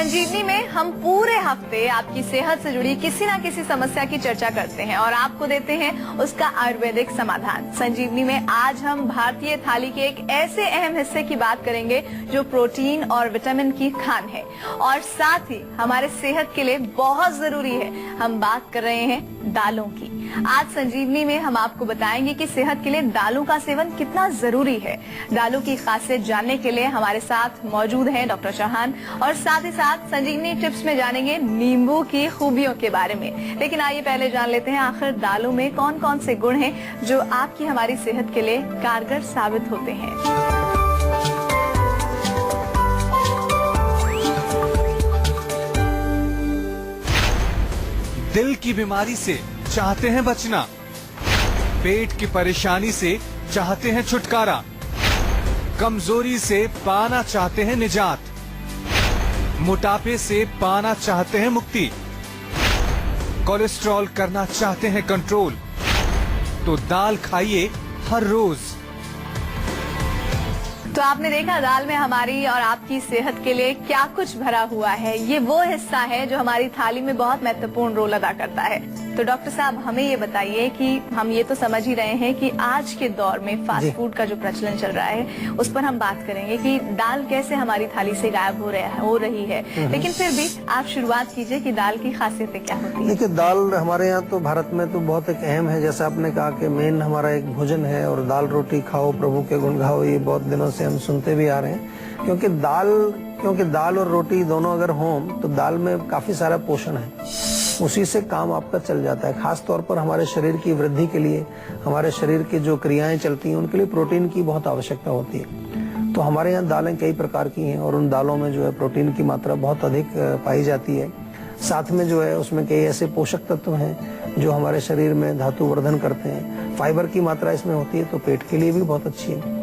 संजीवनी में हम पूरे हफ्ते आपकी सेहत से जुड़ी किसी न किसी समस्या की चर्चा करते हैं और आपको देते हैं उसका आयुर्वेदिक समाधान। संजीवनी में आज हम भारतीय थाली के एक ऐसे अहम हिस्से की बात करेंगे जो प्रोटीन और विटामिन की खान है और साथ ही हमारे सेहत के लिए बहुत जरूरी है। हम बात कर रहे हैं दालों की। आज संजीवनी में हम आपको बताएंगे कि सेहत के लिए दालों का सेवन कितना जरूरी है। दालों की खासियत जानने के लिए हमारे साथ मौजूद हैं डॉक्टर चौहान और साथ ही साथ संजीवनी टिप्स में जानेंगे नींबू की खूबियों के बारे में। लेकिन आइए पहले जान लेते हैं आखिर दालों में कौन कौन से गुण हैं जो आपकी हमारी सेहत के लिए कारगर साबित होते हैं। दिल की बीमारी से चाहते हैं बचना, पेट की परेशानी से चाहते हैं छुटकारा, कमजोरी से पाना चाहते हैं निजात, मोटापे से पाना चाहते हैं मुक्ति, कोलेस्ट्रॉल करना चाहते हैं कंट्रोल, तो दाल खाइए हर रोज। तो आपने देखा दाल में हमारी और आपकी सेहत के लिए क्या कुछ भरा हुआ है। ये वो हिस्सा है जो हमारी थाली में बहुत महत्वपूर्ण रोल अदा करता है। तो डॉक्टर साहब हमें ये बताइए कि हम ये तो समझ ही रहे हैं कि आज के दौर में फास्ट फूड का जो प्रचलन चल रहा है उस पर हम बात करेंगे कि दाल कैसे हमारी थाली से गायब हो रही है। लेकिन फिर भी आप शुरुआत कीजिए कि दाल की खासियतें क्या होती है। देखिए, दाल हमारे यहाँ तो भारत में तो बहुत एक अहम है। जैसा आपने कहा कि मेन हमारा एक भोजन है और दाल रोटी खाओ प्रभु के गुण गाओ, ये बहुत दिनों से हम सुनते भी आ रहे हैं। क्योंकि दाल और रोटी दोनों अगर हों तो दाल में काफी सारा पोषण है, उसी से काम आपका चल जाता है। खास तौर पर हमारे शरीर की वृद्धि के लिए, हमारे शरीर की जो क्रियाएं चलती हैं उनके लिए प्रोटीन की बहुत आवश्यकता होती है। तो हमारे यहाँ दालें कई प्रकार की हैं और उन दालों में जो है प्रोटीन की मात्रा बहुत अधिक पाई जाती है। साथ में जो है उसमें कई ऐसे पोषक तत्व हैं जो हमारे शरीर में धातु वर्धन करते हैं। फाइबर की मात्रा इसमें होती है तो पेट के लिए भी बहुत अच्छी है।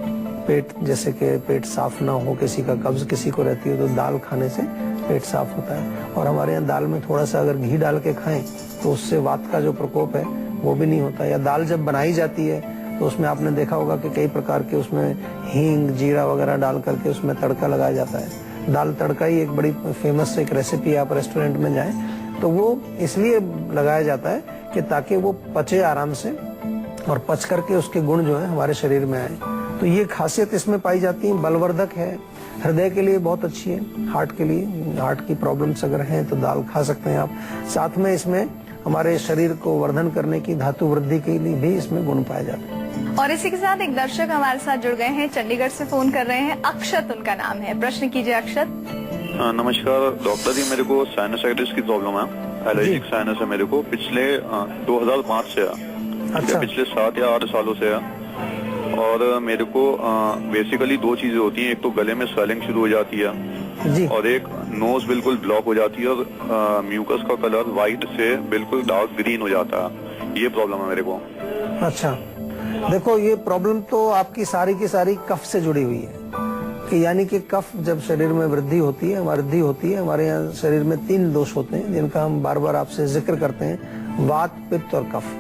पेट जैसे कि पेट साफ ना हो, किसी का कब्ज किसी को रहती है तो दाल खाने से पेट साफ होता है। और हमारे यहाँ दाल में थोड़ा सा अगर घी डाल के खाएं तो उससे वात का जो प्रकोप है वो भी नहीं होता। या दाल जब बनाई जाती है तो उसमें आपने देखा होगा कि कई प्रकार के उसमें हींग जीरा वगैरह डाल करके उसमें तड़का लगाया जाता है। दाल तड़का ही एक बड़ी फेमस एक रेसिपी है। आप रेस्टोरेंट में जाएं तो वो इसलिए लगाया जाता है कि ताकि वो पचे आराम से और पच करके उसके गुण जो है हमारे शरीर में आए। तो ये खासियत इसमें पाई जाती है। बलवर्धक है, हृदय के लिए बहुत अच्छी है, हार्ट के लिए, हार्ट की प्रॉब्लम्स अगर हैं तो दाल खा सकते हैं आप। साथ में इसमें हमारे शरीर को वर्धन करने की, धातु वृद्धि के लिए भी इसमें गुण पाए जाते हैं। और इसी के साथ एक दर्शक हमारे साथ जुड़ गए हैं, चंडीगढ़ से फोन कर रहे हैं। अक्षत उनका नाम है, प्रश्न कीजिए अक्षत। नमस्कार डॉक्टर जी, मेरे को साइनसाइटिस की प्रॉब्लम है, एलर्जिक साइनस है मेरे को, पिछले 2005 से है। अच्छा। पिछले 7 या 8 सालों से है। और मेरे को बेसिकली 2 चीजें होती हैं, एक तो गले में स्वेलिंग शुरू हो जाती है जी। और एक नोज बिल्कुल ब्लॉक हो जाती है और म्यूकस का कलर व्हाइट से बिल्कुल डार्क ग्रीन हो जाता है। ये प्रॉब्लम है मेरे को। अच्छा, देखो ये प्रॉब्लम तो आपकी सारी की सारी कफ से जुड़ी हुई है कि यानी कि कफ जब शरीर में वृद्धि होती है हमारे यहाँ शरीर में 3 दोष होते हैं जिनका हम बार बार आपसे जिक्र करते हैं, वात, पित्त और कफ।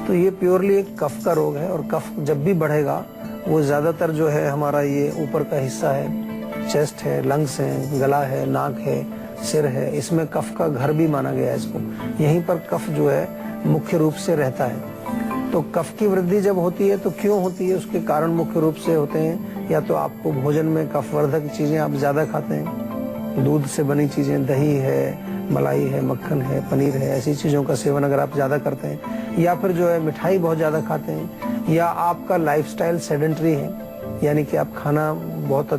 तो ये प्योरली एक कफ का रोग है और कफ जब भी बढ़ेगा वो ज्यादातर जो है हमारा ये ऊपर का हिस्सा है, चेस्ट है, लंग्स है, गला है, नाक है, सिर है, इसमें कफ का घर भी माना गया है इसको। यहीं पर कफ जो है मुख्य रूप से रहता है। तो कफ की वृद्धि जब होती है तो क्यों होती है, उसके कारण मुख्य रूप से होते हैं या तो आपको भोजन में कफवर्धक चीजें आप ज्यादा खाते हैं, दूध से बनी चीजें, दही है, मलाई है, मक्खन है, पनीर है, ऐसी चीजों का सेवन अगर आप ज्यादा करते हैं, या फिर जो है मिठाई बहुत ज्यादा खाते हैं, या आपका लाइफस्टाइल सेडेंटरी है यानी कि आप खाना बहुत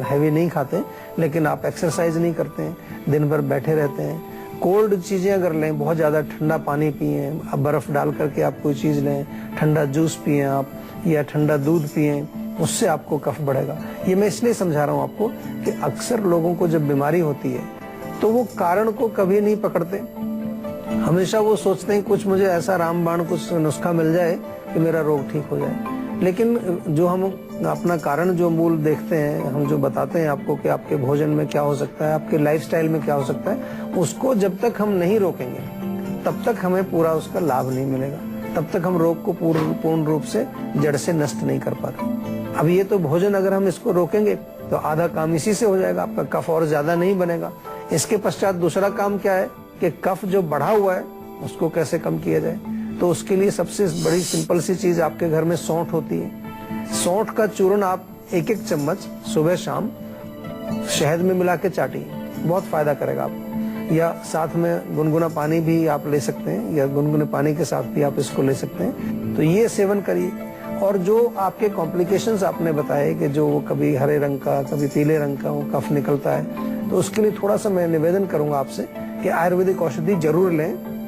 हैवी नहीं खाते लेकिन आप एक्सरसाइज नहीं करते हैं, दिन भर बैठे रहते हैं, कोल्ड चीजें अगर लें, बहुत ज्यादा ठंडा पानी पिए, बर्फ डाल करके आप कोई चीज लें, ठंडा जूस पिए आप या ठंडा दूध पिए, उससे आपको कफ बढ़ेगा। ये मैं इसलिए समझा रहा हूँ आपको कि अक्सर लोगों को जब बीमारी होती है तो वो कारण को कभी नहीं पकड़ते। हमेशा वो सोचते हैं कुछ मुझे ऐसा रामबाण कुछ नुस्खा मिल जाए कि मेरा रोग ठीक हो जाए। लेकिन जो हम अपना कारण जो मूल देखते हैं, हम जो बताते हैं आपको कि आपके भोजन में क्या हो सकता है, आपके लाइफस्टाइल में क्या हो सकता है, उसको जब तक हम नहीं रोकेंगे तब तक हमें पूरा उसका लाभ नहीं मिलेगा, तब तक हम रोग को पूर्ण रूप से जड़ से नष्ट नहीं कर पाते। अब ये तो भोजन अगर हम इसको रोकेंगे तो आधा काम इसी से हो जाएगा, आपका कफ और ज्यादा नहीं बनेगा। इसके पश्चात दूसरा काम क्या है कि कफ जो बढ़ा हुआ है उसको कैसे कम किया जाए। तो उसके लिए सबसे बड़ी सिंपल सी चीज आपके घर में सौंठ होती है। सौंठ का चूर्ण आप 1-1 चम्मच सुबह शाम शहद में मिला के चाटिए, बहुत फायदा करेगा आपको। या साथ में गुनगुना पानी भी आप ले सकते हैं, या गुनगुने पानी के साथ भी आप इसको ले सकते हैं। तो ये सेवन करिए। और जो आपके कॉम्प्लिकेशंस आपने बताए कि जो कभी हरे रंग का कभी पीले रंग का वो कफ निकलता है, तो उसके लिए थोड़ा सा मैं निवेदन करूंगा आपसे कि आयुर्वेदिक औषधि जरूर लें।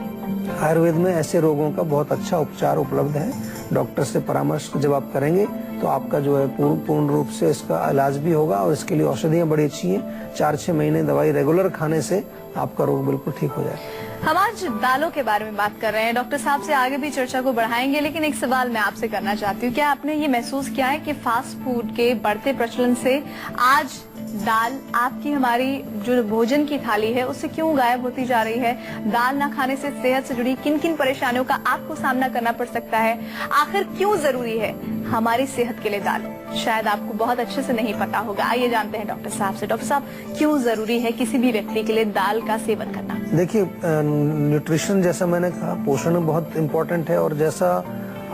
आयुर्वेद में ऐसे रोगों का बहुत अच्छा उपचार उपलब्ध है। डॉक्टर से परामर्श जब आप करेंगे तो आपका जो है पूर्ण रूप से इसका इलाज भी होगा, और इसके लिए औषधियां बड़ी अच्छी हैं। 4-6 महीने दवाई रेगुलर खाने से आपका रोग बिल्कुल ठीक हो जाए। हम आज दालों के बारे में बात कर रहे हैं। डॉक्टर साहब से आगे भी चर्चा को बढ़ाएंगे, लेकिन एक सवाल मैं आपसे करना चाहती हूँ। क्या आपने ये महसूस किया है कि फास्ट फूड के बढ़ते प्रचलन से आज दाल आपकी हमारी जो भोजन की थाली है उससे क्यों गायब होती जा रही है? दाल ना खाने से सेहत से जुड़ी किन किन परेशानियों का आपको सामना करना पड़ सकता है? आखिर क्यों जरूरी है हमारी सेहत के लिए दाल? शायद आपको बहुत अच्छे से नहीं पता होगा। आइए जानते हैं डॉक्टर साहब से। डॉक्टर साहब, क्यों जरूरी है किसी भी व्यक्ति के लिए दाल का सेवन करना? देखिए, न्यूट्रिशन जैसा मैंने कहा, पोषण बहुत इम्पोर्टेंट है। और जैसा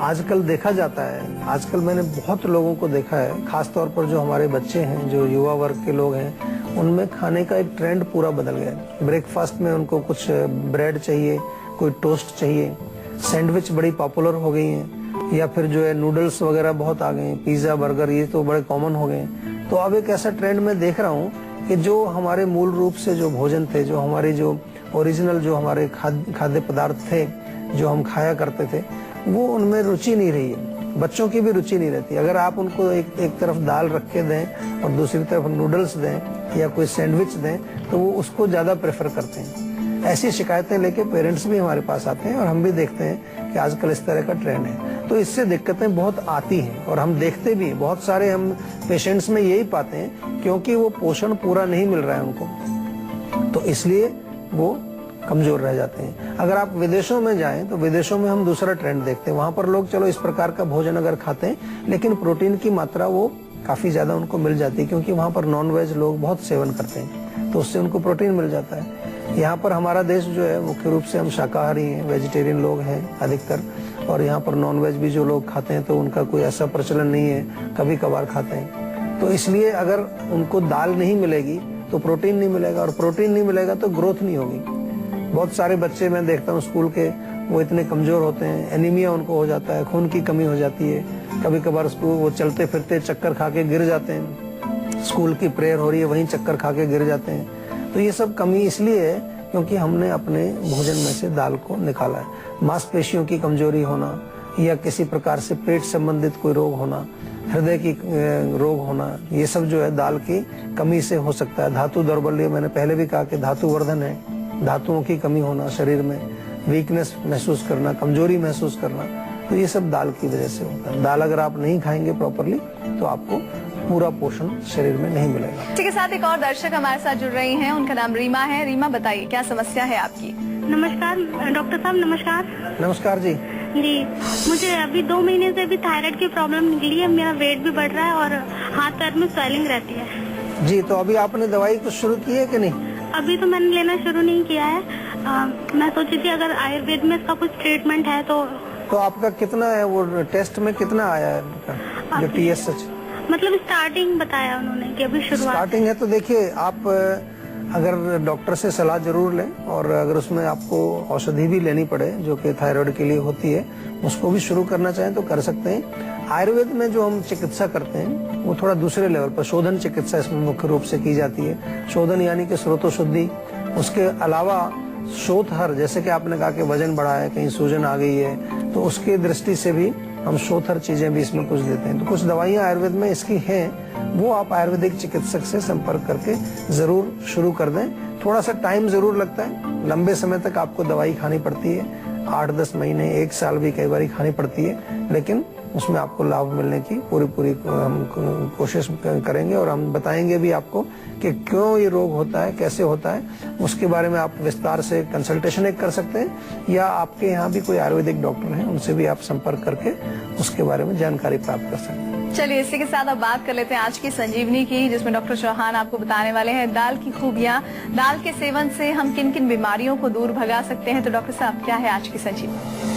आजकल देखा जाता है, आजकल मैंने बहुत लोगों को देखा है, खास तौर पर जो हमारे बच्चे हैं, जो युवा वर्ग के लोग हैं, उनमें खाने का एक ट्रेंड पूरा बदल गया है। ब्रेकफास्ट में उनको कुछ ब्रेड चाहिए, कोई टोस्ट चाहिए, सैंडविच बड़ी पॉपुलर हो गई हैं, या फिर जो है नूडल्स वगैरह बहुत आ गए हैं, पिज्जा बर्गर ये तो बड़े कॉमन हो गए हैं। तो अब एक ऐसा ट्रेंड मैं देख रहा हूँ कि जो हमारे मूल रूप से जो भोजन थे, जो हमारे जो ओरिजिनल जो हमारे खाद्य पदार्थ थे जो हम खाया करते थे, वो उनमें रुचि नहीं रही है। बच्चों की भी रुचि नहीं रहती। अगर आप उनको एक तरफ दाल रख के दें और दूसरी तरफ नूडल्स दें या कोई सैंडविच दें, तो वो उसको ज्यादा प्रेफर करते हैं। ऐसी शिकायतें लेके पेरेंट्स भी हमारे पास आते हैं, और हम भी देखते हैं कि आजकल इस तरह का ट्रेंड है। तो इससे दिक्कतें बहुत आती हैं, और हम देखते भी बहुत सारे हम पेशेंट्स में यही पाते हैं, क्योंकि वो पोषण पूरा नहीं मिल रहा है उनको, तो इसलिए वो कमजोर रह जाते हैं। अगर आप विदेशों में जाएं तो विदेशों में हम दूसरा ट्रेंड देखते हैं। वहां पर लोग चलो इस प्रकार का भोजन अगर खाते हैं, लेकिन प्रोटीन की मात्रा वो काफी ज्यादा उनको मिल जाती है, क्योंकि वहां पर नॉन वेज लोग बहुत सेवन करते हैं, तो उससे उनको प्रोटीन मिल जाता है। यहाँ पर हमारा देश जो है मुख्य रूप से हम शाकाहारी हैं, वेजिटेरियन लोग हैं अधिकतर, और यहाँ पर नॉन वेज भी जो लोग खाते हैं तो उनका कोई ऐसा प्रचलन नहीं है, कभी कभार खाते हैं। तो इसलिए अगर उनको दाल नहीं मिलेगी तो प्रोटीन नहीं मिलेगा, और प्रोटीन नहीं मिलेगा तो ग्रोथ नहीं होगी। बहुत सारे बच्चे मैं देखता हूँ स्कूल के, वो इतने कमजोर होते हैं, एनीमिया उनको हो जाता है, खून की कमी हो जाती है। कभी कभार स्कूल वो चलते फिरते चक्कर खा के गिर जाते हैं, स्कूल की प्रेयर हो रही है वहीं चक्कर खा के गिर जाते हैं। तो ये सब कमी इसलिए है क्योंकि हमने अपने भोजन में से दाल को निकाला है। मांसपेशियों की कमजोरी होना, या किसी प्रकार से पेट संबंधित कोई रोग होना, हृदय की रोग होना, ये सब जो है दाल की कमी से हो सकता है। धातु दौर्बल्य, मैंने पहले भी कहा कि धातु वर्धन है, धातुओं की कमी होना, शरीर में वीकनेस महसूस करना, कमजोरी महसूस करना, तो ये सब दाल की वजह से होता है। दाल अगर आप नहीं खाएंगे प्रॉपरली तो आपको पूरा पोषण शरीर में नहीं मिलेगा। इसी के साथ एक और दर्शक हमारे साथ जुड़ रही हैं, उनका नाम रीमा है। रीमा, बताइए क्या समस्या है आपकी? नमस्कार डॉक्टर साहब। नमस्कार। नमस्कार जी। जी, मुझे अभी 2 महीने से अभी थायराइड की प्रॉब्लम निकली है। मेरा वेट भी बढ़ रहा है और हाथ पैर में स्वेलिंग रहती है। जी, तो अभी आपने दवाई कुछ शुरू की है कि नहीं? अभी तो मैंने लेना शुरू नहीं किया है। मैं सोची थी अगर आयुर्वेद में इसका कुछ ट्रीटमेंट है तो आपका कितना है, वो टेस्ट में कितना आया है जो TSH? मतलब स्टार्टिंग बताया उन्होंने कि अभी शुरुआत स्टार्टिंग है। तो देखिए, आप अगर डॉक्टर से सलाह जरूर लें, और अगर उसमें आपको औषधि भी लेनी पड़े जो कि थायराइड के लिए होती है, उसको भी शुरू करना चाहें तो कर सकते हैं। आयुर्वेद में जो हम चिकित्सा करते हैं वो थोड़ा दूसरे लेवल पर, शोधन चिकित्सा इसमें मुख्य रूप से की जाती है। शोधन यानी कि स्रोतो शुद्धि, उसके अलावा शोथहर, जैसे कि आपने कहा कि वजन बढ़ा है, कहीं सूजन आ गई है, तो उसकी दृष्टि से भी हम शोथहर चीजें भी इसमें कुछ देते हैं। तो कुछ दवाइयां आयुर्वेद में इसकी हैं, वो आप आयुर्वेदिक चिकित्सक से संपर्क करके जरूर शुरू कर दें। थोड़ा सा टाइम जरूर लगता है, लंबे समय तक आपको दवाई खानी पड़ती है, 8-10 महीने, 1 साल भी कई बार खानी पड़ती है, लेकिन उसमें आपको लाभ मिलने की पूरी हम कोशिश करेंगे, और हम बताएंगे भी आपको कि क्यों ये रोग होता है, कैसे होता है। उसके बारे में आप विस्तार से कंसल्टेशन एक कर सकते हैं, या आपके यहाँ भी कोई आयुर्वेदिक डॉक्टर हैं, उनसे भी आप संपर्क करके उसके बारे में जानकारी प्राप्त कर सकते हैं। चलिए इसी के साथ अब बात कर लेते हैं आज की संजीवनी की, जिसमें डॉक्टर चौहान आपको बताने वाले हैं दाल की खूबियां, दाल के सेवन से हम किन किन बीमारियों को दूर भगा सकते हैं। तो डॉक्टर साहब क्या है आज की संजीवनी?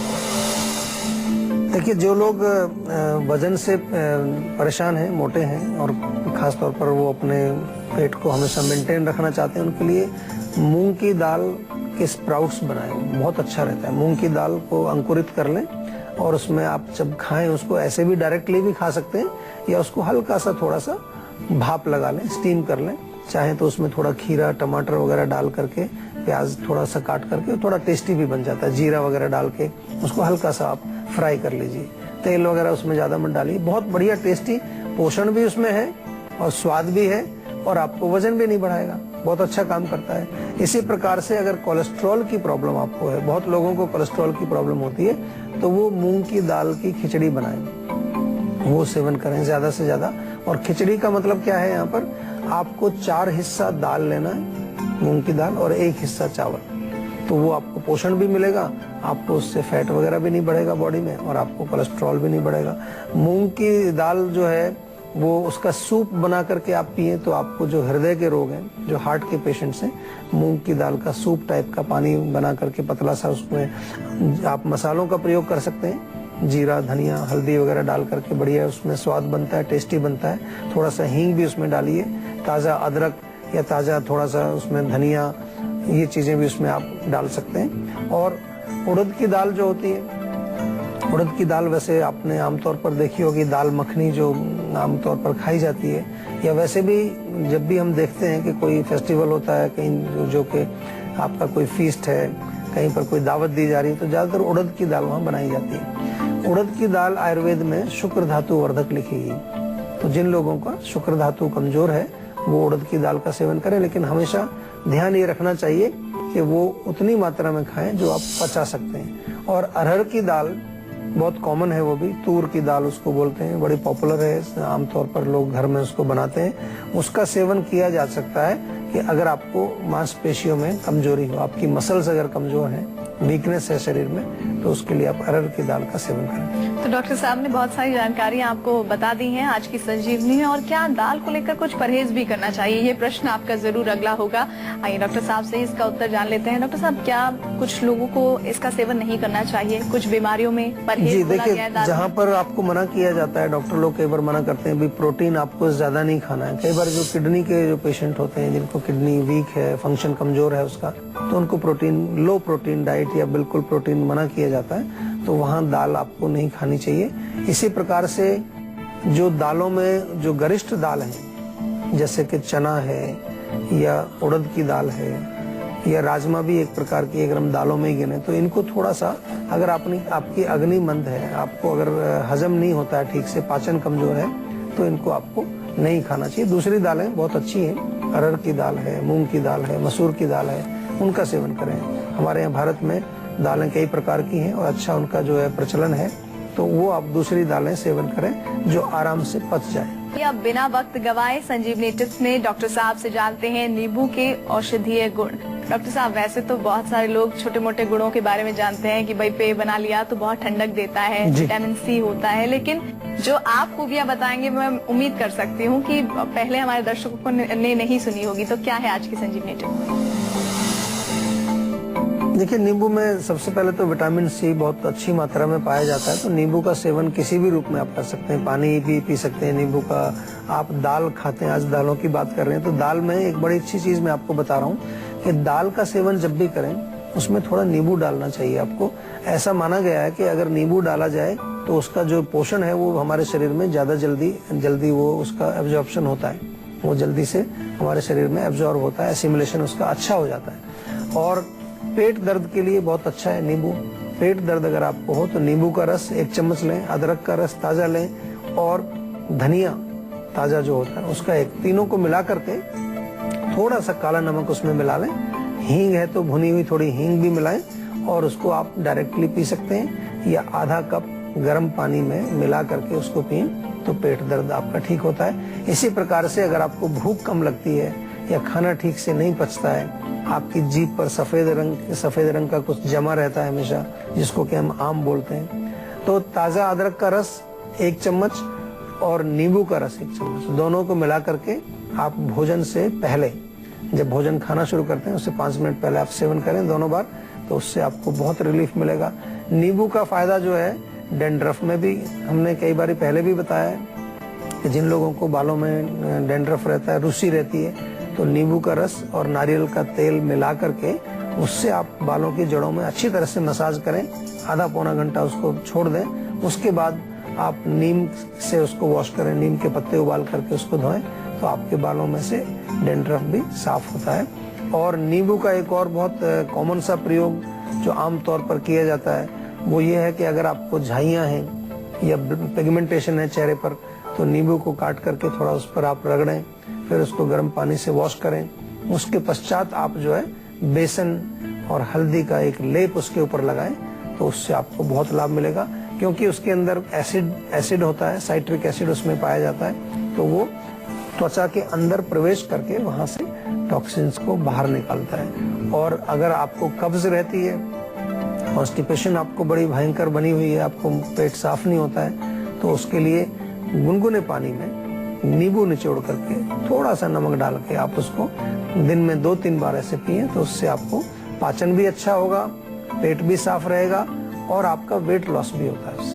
देखिए, जो लोग वजन से परेशान हैं, मोटे हैं और खास तौर पर वो अपने पेट को हमेशा मेंटेन रखना चाहते हैं, उनके लिए मूंग की दाल के स्प्राउट्स बनाएं, बहुत अच्छा रहता है। मूंग की दाल को अंकुरित कर लें और उसमें आप जब खाएं उसको ऐसे भी डायरेक्टली भी खा सकते हैं या उसको हल्का सा थोड़ा सा भाप लगा लें, स्टीम कर लें। चाहे तो उसमें थोड़ा खीरा टमाटर वगैरह डाल करके, प्याज थोड़ा सा काट करके, थोड़ा टेस्टी भी बन जाता है। जीरा वगैरह डाल के उसको हल्का सा आप फ्राई कर लीजिए, तेल वगैरह उसमें ज्यादा मत डालिए। बहुत बढ़िया टेस्टी, पोषण भी उसमें है और स्वाद भी है और आपको वजन भी नहीं बढ़ाएगा, बहुत अच्छा काम करता है। इसी प्रकार से अगर कोलेस्ट्रॉल की प्रॉब्लम आपको है, बहुत लोगों को कोलेस्ट्रॉल की प्रॉब्लम होती है, तो वो मूंग की दाल की खिचड़ी बनाएं, वो सेवन करें ज्यादा से ज्यादा। और खिचड़ी का मतलब क्या है, यहाँ पर आपको 4 हिस्सा दाल लेना है, मूंग की दाल, और 1 हिस्सा चावल। तो वो आपको पोषण भी मिलेगा, आपको उससे फैट वगैरह भी नहीं बढ़ेगा बॉडी में और आपको कोलेस्ट्रॉल भी नहीं बढ़ेगा। मूंग की दाल जो है वो उसका सूप बना करके आप पिए तो आपको जो हृदय के रोग हैं, जो हार्ट के पेशेंट्स हैं, मूंग की दाल का सूप टाइप का पानी बना करके पतला सा, उसमें आप मसालों का प्रयोग कर सकते हैं, जीरा धनिया हल्दी वगैरह डाल करके, बढ़िया उसमें स्वाद बनता है, टेस्टी बनता है। थोड़ा सा हींग भी उसमें डालिए, ताज़ा अदरक या ताज़ा थोड़ा सा उसमें धनिया, ये चीज़ें भी उसमें आप डाल सकते हैं। और उड़द की दाल जो होती है, उड़द की दाल वैसे आपने आमतौर पर देखी होगी, दाल मखनी जो आमतौर पर खाई जाती है, या वैसे भी जब भी हम देखते हैं कि कोई फेस्टिवल होता है कहीं, जो कि आपका कोई फीस्ट है, कहीं पर कोई दावत दी जा रही है, तो ज्यादातर उड़द की दाल वहाँ बनाई जाती है। उड़द की दाल आयुर्वेद में शुक्र धातु वर्धक लिखी गई, तो जिन लोगों का शुक्र धातु कमजोर है वो उड़द की दाल का सेवन करें, लेकिन हमेशा ध्यान ये रखना चाहिए कि वो उतनी मात्रा में खाएं जो आप पचा सकते हैं। और अरहर की दाल बहुत कॉमन है, वो भी तूर की दाल उसको बोलते हैं, बड़ी पॉपुलर है, आमतौर पर लोग घर में उसको बनाते हैं। उसका सेवन किया जा सकता है कि अगर आपको मांसपेशियों में कमजोरी हो, आपकी मसल्स अगर कमजोर हैं, वीकनेस है शरीर में, तो उसके लिए आप अरहर की दाल का सेवन करें। तो डॉक्टर साहब ने बहुत सारी जानकारी आपको बता दी है आज की संजीवनी में। और क्या दाल को लेकर कुछ परहेज भी करना चाहिए, ये प्रश्न आपका जरूर अगला होगा। आइए डॉक्टर साहब से इसका उत्तर जान लेते हैं। डॉक्टर साहब, क्या कुछ लोगों को इसका सेवन नहीं करना चाहिए, कुछ बीमारियों में परहेज? जी देखिए, जहाँ पर आपको मना किया जाता है, डॉक्टर लोग कई बार मना करते हैं भी प्रोटीन आपको ज्यादा नहीं खाना है। कई बार जो किडनी के जो पेशेंट होते हैं, जिनको किडनी वीक है, फंक्शन कमजोर है उसका, तो उनको प्रोटीन, लो प्रोटीन डाइट या बिल्कुल प्रोटीन मना किया जाता है, तो वहाँ दाल आपको नहीं खानी चाहिए। इसी प्रकार से जो दालों में जो गरिष्ठ दाल है, जैसे कि चना है या उड़द की दाल है या राजमा भी एक प्रकार की, अगर हम दालों में ही गिने, तो इनको थोड़ा सा, अगर आपकी अग्नि मंद है, आपको अगर हजम नहीं होता है ठीक से, पाचन कमजोर है, तो इनको आपको नहीं खाना चाहिए। दूसरी दालें बहुत अच्छी हैं, अरहर की दाल है, मूंग की दाल है, मसूर की दाल है, उनका सेवन करें। हमारे यहाँ भारत में दालें कई प्रकार की हैं और अच्छा उनका जो है प्रचलन है, तो वो आप दूसरी दालें सेवन करें जो आराम से पच जाए। अब बिना वक्त गवाए संजीवनी टिप्स में डॉक्टर साहब से जानते हैं नींबू के औषधीय गुण। डॉक्टर साहब, वैसे तो बहुत सारे लोग छोटे मोटे गुणों के बारे में जानते हैं कि भाई पेय बना लिया तो बहुत ठंडक देता है, विटामिन सी होता है, लेकिन जो आप खूबियां बताएंगे मैं उम्मीद कर सकती हूँ कि पहले हमारे दर्शकों ने नहीं सुनी होगी। तो क्या है आज की संजीवनी टिप्स? देखिए, नींबू में सबसे पहले तो विटामिन सी बहुत अच्छी मात्रा में पाया जाता है, तो नींबू का सेवन किसी भी रूप में आप कर सकते हैं। पानी भी पी सकते हैं नींबू का। आप दाल खाते हैं, आज दालों की बात कर रहे हैं, तो दाल में एक बड़ी अच्छी चीज मैं आपको बता रहा हूँ कि दाल का सेवन जब भी करें उसमें थोड़ा नींबू डालना चाहिए आपको। ऐसा माना गया है कि अगर नींबू डाला जाए तो उसका जो पोषण है वो हमारे शरीर में ज्यादा जल्दी वो उसका एब्जॉर्प्शन होता है, वो जल्दी से हमारे शरीर में एब्जॉर्ब होता है, एसिमिलेशन उसका अच्छा हो जाता है। और पेट दर्द के लिए बहुत अच्छा है नींबू। पेट दर्द अगर आपको हो तो नींबू का रस 1 चम्मच लें, अदरक का रस ताजा लें और धनिया ताजा जो होता है उसका तीनों को मिला करके थोड़ा सा काला नमक उसमें मिला लें। हींग है तो भुनी हुई थोड़ी हींग भी मिलाएं और उसको आप डायरेक्टली पी सकते हैं, या आधा कप गर्म पानी में मिला करके उसको पिए तो पेट दर्द आपका ठीक होता है। इसी प्रकार से अगर आपको भूख कम लगती है या खाना ठीक से नहीं पचता है, आपकी जीभ पर सफेद रंग का कुछ जमा रहता है हमेशा, जिसको कि हम आम बोलते हैं, तो ताजा अदरक का रस 1 चम्मच और नींबू का रस 1 चम्मच, दोनों को मिला करके आप भोजन से पहले, जब भोजन खाना शुरू करते हैं उससे 5 मिनट पहले आप सेवन करें दोनों बार, तो उससे आपको बहुत रिलीफ मिलेगा। नींबू का फायदा जो है डैंड्रफ में भी हमने कई बार पहले भी बताया है कि जिन लोगों को बालों में डैंड्रफ रहता है, रुसी रहती है, तो नींबू का रस और नारियल का तेल मिला करके उससे आप बालों की जड़ों में अच्छी तरह से मसाज करें, आधा पौना घंटा उसको छोड़ दें, उसके बाद आप नीम से उसको वॉश करें, नीम के पत्ते उबाल करके उसको धोएं, तो आपके बालों में से डैंड्रफ भी साफ होता है। और नींबू का एक और बहुत कॉमन सा प्रयोग जो आम तौर पर किया जाता है वो ये है कि अगर आपको झाइयाँ हैं या पिगमेंटेशन है चेहरे पर, तो नींबू को काट करके थोड़ा उस पर आप रगड़ें, फिर उसको गर्म पानी से वॉश करें, उसके पश्चात आप जो है बेसन और हल्दी का एक लेप उसके ऊपर लगाएं, तो उससे आपको बहुत लाभ मिलेगा, क्योंकि उसके अंदर एसिड होता है, साइट्रिक एसिड उसमें पाया जाता है, तो वो त्वचा के अंदर प्रवेश करके वहां से टॉक्सिन्स को बाहर निकालता है। और अगर आपको कब्ज रहती है, कॉन्स्टिपेशन आपको बड़ी भयंकर बनी हुई है, आपको पेट साफ नहीं होता है, तो उसके लिए गुनगुने पानी में नींबू निचोड़ करके थोड़ा सा नमक डाल के आप उसको दिन में 2-3 बार ऐसे पिए, तो उससे आपको पाचन भी अच्छा होगा, पेट भी साफ रहेगा और आपका वेट लॉस भी होता है।